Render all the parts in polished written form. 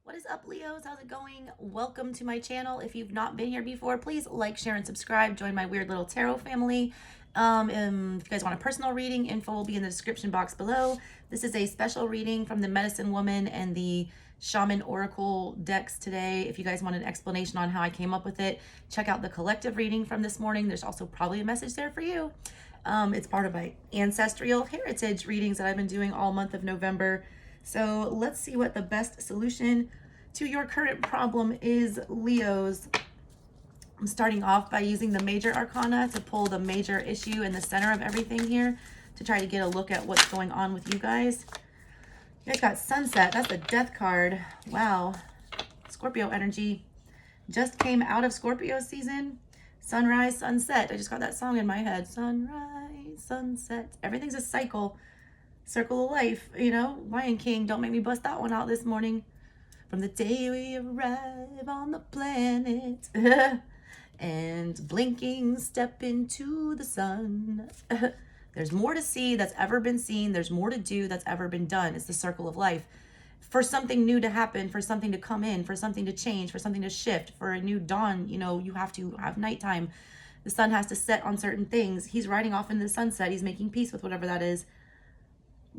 What is up, Leos? How's it going? Welcome to my channel. If you've not been here before, please like, share, and subscribe. Join my weird little tarot family. If you guys want a personal reading, info will be in the description box below. This is a special reading from the Medicine Woman and the Shaman Oracle decks today. If you guys want an explanation on how I came up with it, check out the collective reading from this morning. There's also probably a message there for you. It's part of my ancestral heritage readings that I've been doing all month of November. So let's see what the best solution to your current problem is, Leos. I'm starting off by using the major arcana to pull the major issue in the center of everything here to try to get a look at what's going on with you guys. You guys got Sunset. That's a death card. Wow. Scorpio energy. Just came out of Scorpio season. Sunrise, sunset. I just got that song in my head. Sunrise, sunset. Everything's a cycle. Circle of life, you know. Lion King, don't make me bust that one out this morning. From the day we arrive on the planet and blinking step into the sun. There's more to see that's ever been seen. There's more to do that's ever been done. It's the circle of life. For something new to happen, for something to come in, for something to change, for something to shift, for a new dawn, you know, you have to have nighttime. The sun has to set on certain things. He's riding off in the sunset. He's making peace with whatever that is.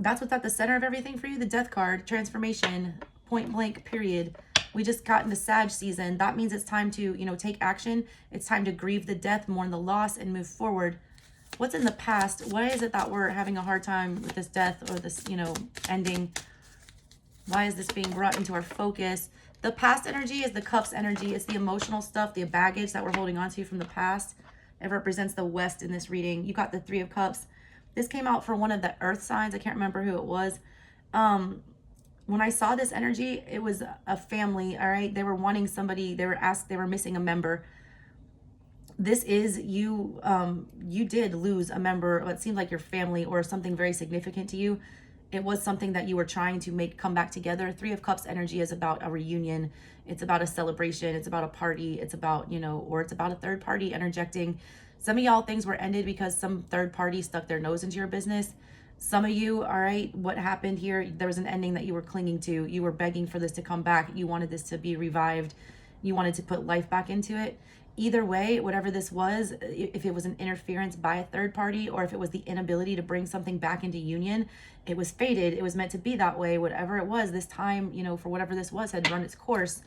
That's what's at the center of everything for you. The death card, transformation, point blank, period. We just got into Sag season. That means it's time to, you know, take action. It's time to grieve the death, mourn the loss, and move forward. What's in the past? Why is it that we're having a hard time with this death or this, you know, ending? Why is this being brought into our focus? The past energy is the cups energy. It's the emotional stuff, the baggage that we're holding on to from the past. It represents the West in this reading. You got the Three of Cups. This came out for one of the earth signs. I can't remember who it was. When I saw this energy, it was a family, all right? They were wanting somebody, they were missing a member. This is you, you did lose a member. It seemed like your family or something very significant to you. It was something that you were trying to make come back together. Three of Cups energy is about a reunion. It's about a celebration. It's about a party. It's about, you know, or it's about a third party interjecting. Some of y'all, things were ended because some third party stuck their nose into your business. Some of you, all right, what happened here, there was an ending that you were clinging to. You were begging for this to come back. You wanted this to be revived. You wanted to put life back into it. Either way, whatever this was, if it was an interference by a third party or if it was the inability to bring something back into union, it was fated. It was meant to be that way. Whatever it was, this time, you know, for whatever this was, had run its course.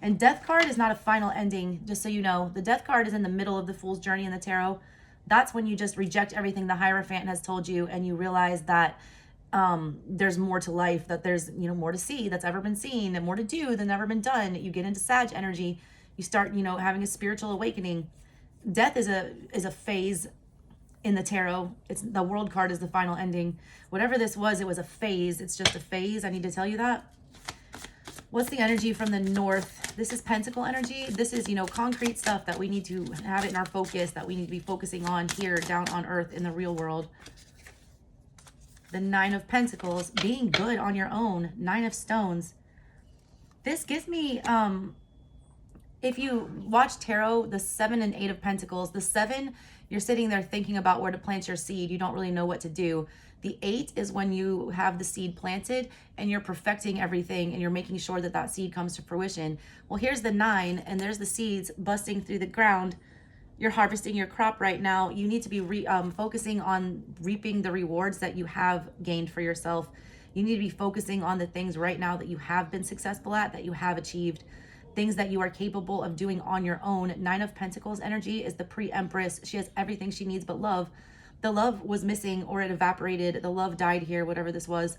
And Death card is not a final ending, just so you know. The Death card is in the middle of the Fool's Journey in the tarot. That's when you just reject everything the Hierophant has told you and you realize that there's more to life, that there's, you know, more to see that's ever been seen and more to do than ever been done. You get into Sag energy. You start, you know, having a spiritual awakening. Death is a phase in the tarot. It's the World card is the final ending. Whatever this was, it was a phase. It's just a phase. I need to tell you that. What's the energy from the North? This is Pentacle energy. This is, you know, concrete stuff that we need to have it in our focus, that we need to be focusing on here down on Earth in the real world. The Nine of Pentacles, being good on your own. Nine of Stones. This gives me, if you watch tarot, the 7 and 8 of Pentacles, the 7, you're sitting there thinking about where to plant your seed. You don't really know what to do. The 8 is when you have the seed planted and you're perfecting everything and you're making sure that that seed comes to fruition. Well, here's the 9 and there's the seeds busting through the ground. You're harvesting your crop right now. You need to be focusing on reaping the rewards that you have gained for yourself. You need to be focusing on the things right now that you have been successful at, that you have achieved. Things that you are capable of doing on your own. Nine of Pentacles energy is the pre-empress. She has everything she needs but love. The love was missing or it evaporated. The love died here, whatever this was.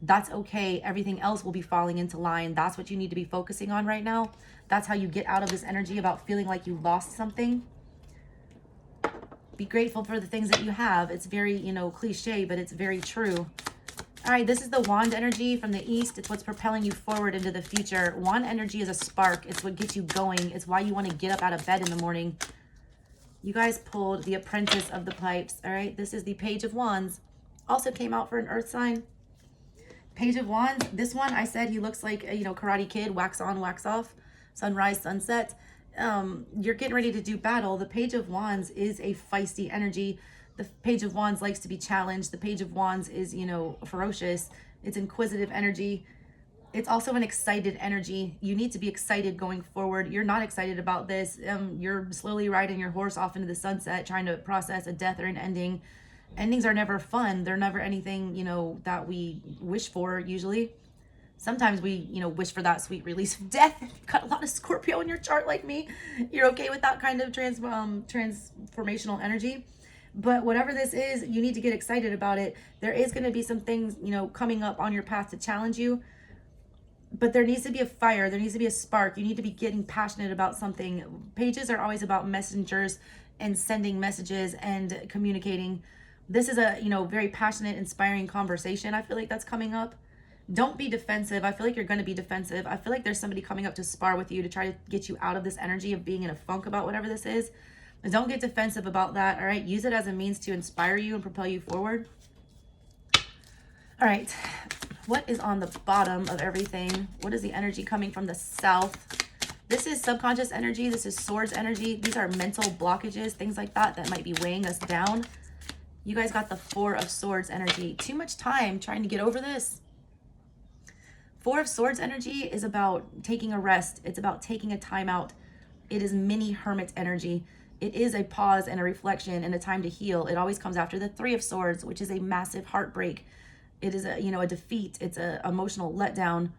That's okay. Everything else will be falling into line. That's what you need to be focusing on right now. That's how you get out of this energy about feeling like you lost something. Be grateful for the things that you have. It's very, you know, cliche, but it's very true. All right, this is the Wand energy from the East. It's what's propelling you forward into the future. Wand energy is a spark. It's what gets you going. It's why you want to get up out of bed in the morning. You guys pulled the Apprentice of the Pipes. All right, this is the Page of Wands. Also came out for an Earth sign. Page of Wands. This one, I said he looks like, you know, Karate Kid. Wax on, wax off. Sunrise, sunset. You're getting ready to do battle. The Page of Wands is a feisty energy. The Page of Wands likes to be challenged. The Page of Wands is, you know, ferocious. It's inquisitive energy. It's also an excited energy. You need to be excited going forward. You're not excited about this. You're slowly riding your horse off into the sunset, trying to process a death or an ending. Endings are never fun. They're never anything, that we wish for usually. Sometimes we, wish for that sweet release of death. If you've got a lot of Scorpio in your chart like me, you're okay with that kind of transformational energy. But whatever this is, you need to get excited about it. There is going to be some things, coming up on your path to challenge you. But there needs to be a fire. There needs to be a spark. You need to be getting passionate about something. Pages are always about messengers and sending messages and communicating. This is a, very passionate, inspiring conversation. I feel like that's coming up. Don't be defensive. I feel like you're going to be defensive. I feel like there's somebody coming up to spar with you to try to get you out of this energy of being in a funk about whatever this is. And don't get defensive about that. All right. Use it as a means to inspire you and propel you forward. All right. What is on the bottom of everything? What is the energy coming from the south? This is subconscious energy. This is swords energy. These are mental blockages, things like that might be weighing us down. You guys got the 4 of Swords energy. Too much time trying to get over this. 4 of Swords energy is about taking a rest. It's about taking a time out. It is mini hermit energy. It is a pause and a reflection and a time to heal. It always comes after the 3 of Swords, which is a massive heartbreak. It is a defeat. It's a emotional letdown.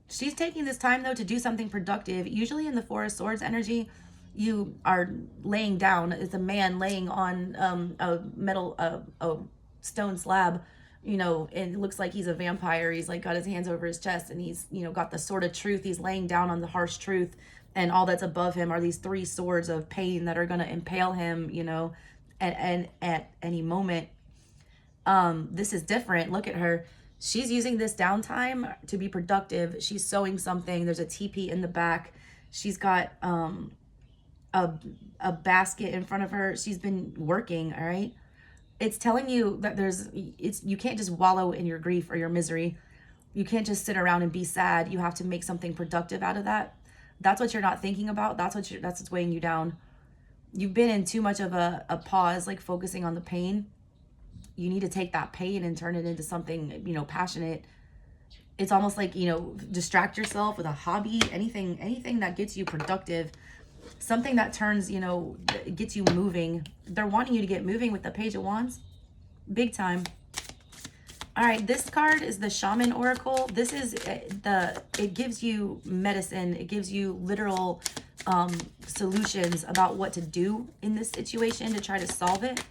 She's taking this time though to do something productive. Usually in the 4 of Swords energy, you are laying down. It's a man laying on a stone slab. It looks like he's a vampire. He's like got his hands over his chest and he's, got the sword of truth. He's laying down on the harsh truth. And all that's above him are these 3 swords of pain that are going to impale him, at any moment. This is different. Look at her. She's using this downtime to be productive. She's sewing something. There's a teepee in the back. She's got a basket in front of her. She's been working, all right? It's telling you that you can't just wallow in your grief or your misery. You can't just sit around and be sad. You have to make something productive out of that. That's what you're not thinking about. That's what's weighing you down. You've been in too much of a pause, like focusing on the pain. You need to take that pain and turn it into something, passionate. It's almost like, distract yourself with a hobby, anything that gets you productive, something that turns, gets you moving. They're wanting you to get moving with the Page of Wands. Big time. All right, this card is the Shaman Oracle. This is it gives you medicine. It gives you literal solutions about what to do in this situation to try to solve it.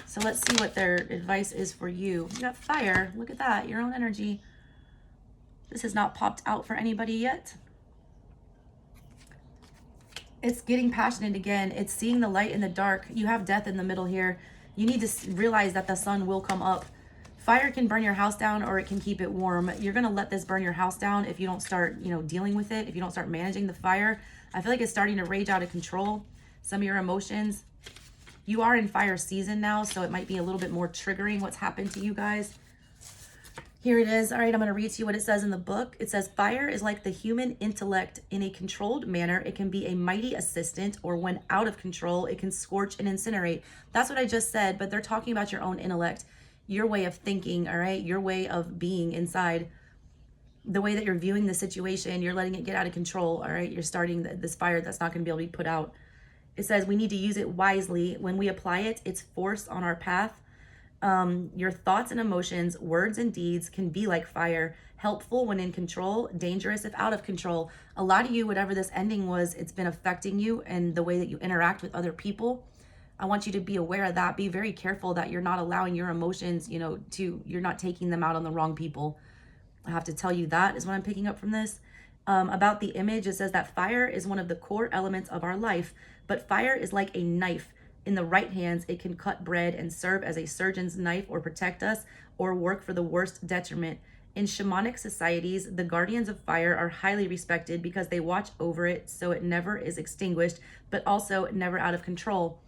So let's see what their advice is for you. You got fire. Look at that. Your own energy. This has not popped out for anybody yet. It's getting passionate again. It's seeing the light in the dark. You have death in the middle here. You need to realize that the sun will come up. Fire can burn your house down or it can keep it warm. You're going to let this burn your house down if you don't start, dealing with it. If you don't start managing the fire. I feel like it's starting to rage out of control. Some of your emotions. You are in fire season now, so it might be a little bit more triggering what's happened to you guys. Here it is. All right, I'm going to read to you what it says in the book. It says, fire is like the human intellect. In a controlled manner, it can be a mighty assistant, or when out of control, it can scorch and incinerate. That's what I just said, but they're talking about your own intellect, your way of thinking, all right? Your way of being inside, the way that you're viewing the situation, you're letting it get out of control, all right? You're starting this fire that's not going to be able to be put out. It says we need to use it wisely. When we apply it, its force on our path. Your thoughts and emotions, words and deeds can be like fire, helpful when in control, dangerous if out of control. A lot of you, whatever this ending was, it's been affecting you and the way that you interact with other people. I want you to be aware of that. Be very careful that you're not allowing your emotions, you're not taking them out on the wrong people. I have to tell you that is what I'm picking up from this. About the image, it says that fire is one of the core elements of our life, but fire is like a knife. In the right hands, it can cut bread and serve as a surgeon's knife or protect us or work for the worst detriment. In shamanic societies, the guardians of fire are highly respected because they watch over it so it never is extinguished, but also never out of control.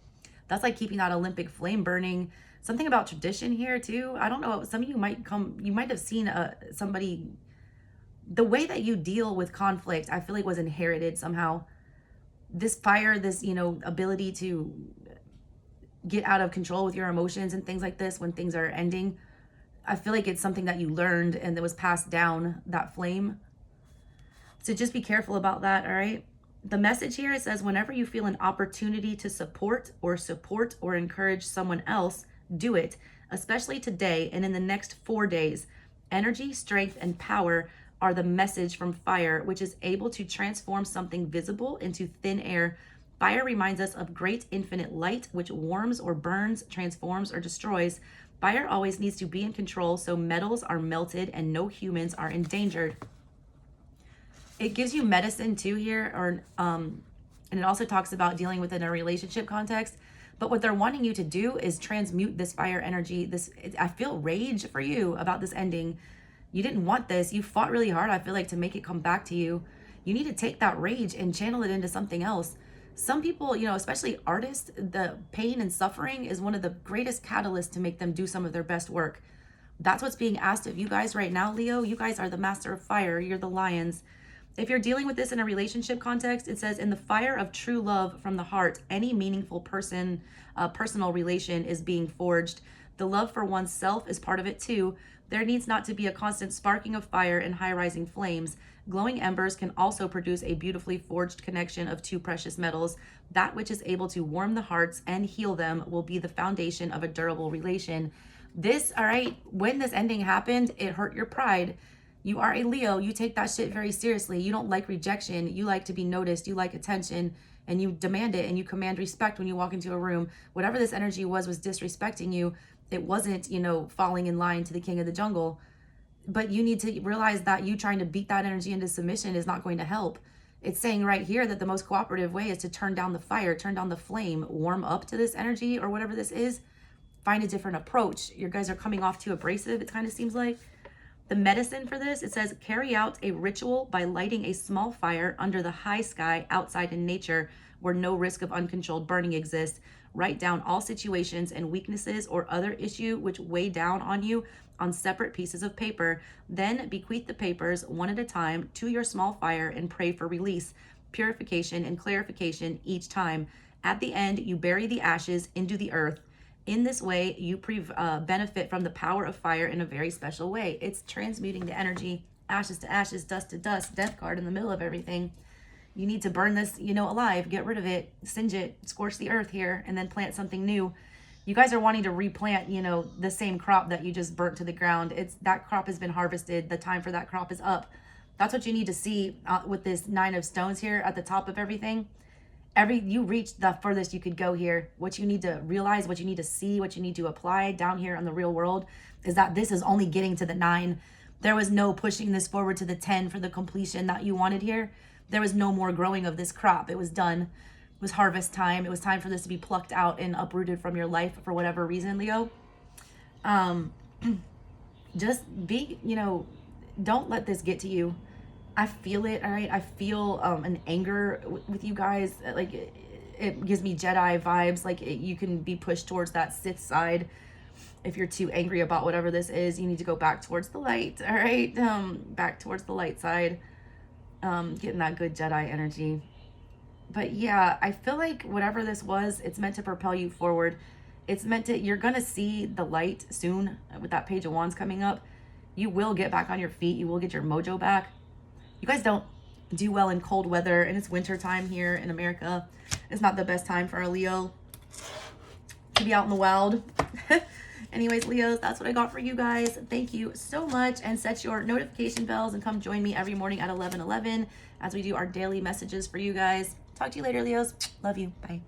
That's like keeping that Olympic flame burning. Something about tradition here too. I don't know. Some of you might have seen somebody, the way that you deal with conflict, I feel like was inherited somehow. This fire, this, ability to get out of control with your emotions and things like this when things are ending. I feel like it's something that you learned and that was passed down, that flame. So just be careful about that, all right? The message here, it says, whenever you feel an opportunity to support or encourage someone else, do it, especially today and in the next 4 days. Energy, strength, and power are the message from fire, which is able to transform something visible into thin air. Fire reminds us of great infinite light, which warms or burns, transforms or destroys. Fire always needs to be in control so metals are melted and no humans are endangered. It gives you medicine too here, or and it also talks about dealing within a relationship context. But what they're wanting you to do is transmute this fire energy. I feel rage for you about this ending. You didn't want this. You fought really hard, I feel like, to make it come back to you. You need to take that rage and channel it into something else. Some people, you know, especially artists, the pain and suffering is one of the greatest catalysts to make them do some of their best work. That's what's being asked of you guys right now, Leo. You guys are the master of fire. You're the lions. If you're dealing with this in a relationship context, it says, in the fire of true love from the heart, any meaningful personal relation is being forged. The love for oneself is part of it too. There needs not to be a constant sparking of fire and high rising flames. Glowing embers can also produce a beautifully forged connection of two precious metals. That which is able to warm the hearts and heal them will be the foundation of a durable relation. This, all right, when this ending happened, it hurt your pride. You are a Leo. You take that shit very seriously. You don't like rejection. You like to be noticed. You like attention, and you demand it, and you command respect when you walk into a room. Whatever this energy was disrespecting you. It wasn't, you know, falling in line to the king of the jungle. But you need to realize that you trying to beat that energy into submission is not going to help. It's saying right here that the most cooperative way is to turn down the fire, turn down the flame, warm up to this energy or whatever this is. Find a different approach. You guys are coming off too abrasive, it kind of seems like. The medicine for this, it says, carry out a ritual by lighting a small fire under the high sky outside in nature where no risk of uncontrolled burning exists. Write down all situations and weaknesses or other issue which weigh down on you on separate pieces of paper. Then bequeath the papers one at a time to your small fire and pray for release, purification, and clarification each time. At the end, you bury the ashes into the earth. In this way, you benefit from the power of fire in a very special way. It's transmuting the energy, ashes to ashes, dust to dust, death card in the middle of everything. You need to burn this, you know, alive, get rid of it, singe it, scorch the earth here, and then plant something new. You guys are wanting to replant, you know, the same crop that you just burnt to the ground. That crop has been harvested. The time for that crop is up. That's what you need to see with this 9 of stones here at the top of everything. You reached the furthest you could go here. What you need to realize, what you need to see, what you need to apply down here on the real world is that this is only getting to the 9. There was no pushing this forward to the 10 for the completion that you wanted here. There was no more growing of this crop. It was done. It was harvest time. It was time for this to be plucked out and uprooted from your life for whatever reason, Leo. Just be, you know, don't let this get to you. I feel it, all right? I feel an anger with you guys. Like, it gives me Jedi vibes. Like, you can be pushed towards that Sith side. If you're too angry about whatever this is, you need to go back towards the light, all right? Back towards the light side. Getting that good Jedi energy. But yeah, I feel like whatever this was, it's meant to propel you forward. It's meant to, you're going to see the light soon with that Page of Wands coming up. You will get back on your feet. You will get your mojo back. You guys don't do well in cold weather, and it's winter time here in America. It's not the best time for a Leo to be out in the wild. Anyways, Leos, that's what I got for you guys. Thank you so much, and set your notification bells and come join me every morning at 11:11 as we do our daily messages for you guys. Talk to you later, Leos. Love you. Bye.